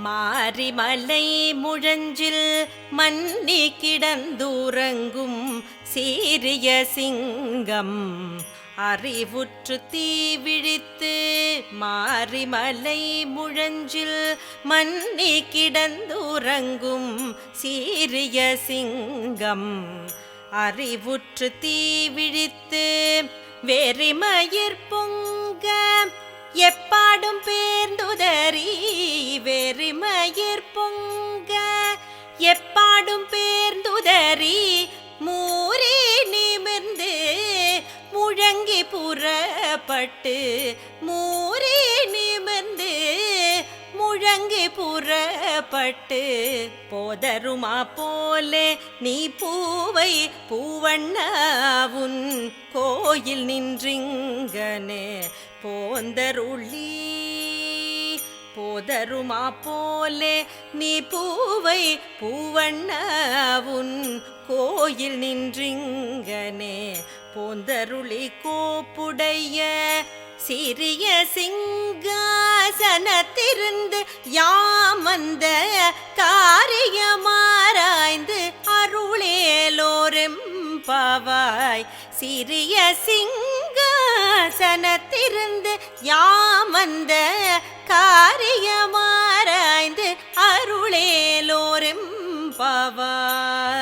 மாரிமலை முழஞ்சில் மன்னி கிடந்துறங்கும் சீரிய சிங்கம் அறிவுற்று தீவிழித்து. மாரிமலை முழஞ்சில் மன்னி கிடந்துறங்கும் சீரிய சிங்கம் அறிவுற்று தீவிழித்து. வெறிமயிர் பொங்க எப்பாடும் பேர்ந்துதறி. வெறிமயிர் பொங்க எப்பாடும் பேர்ந்துதறி. மூரி நிமிர்ந்து முழங்கி புறப்பட்டு. மூரி நிமிர்ந்து முழங்கி புறப்பட்டு. போதருமா போலே நீ பூவை பூவண்ணாவுன் கோயில் நின்றிங்கனே போந்தருளி. போதருமா போலே நீ பூவை பூவண்ணாவுன் கோயில் நின்றிங்கனே போந்தருளி. கோப்புடைய சிறிய சிங்காசனத்திருந்து யாமந்த காரியமாராய்ந்து அருளேலோரெம்பாவாய். சிறிய சிங்காசனத்திருந்து யாமந்த காரியமாராய்ந்து அருளேலோரெம்பாவாய்.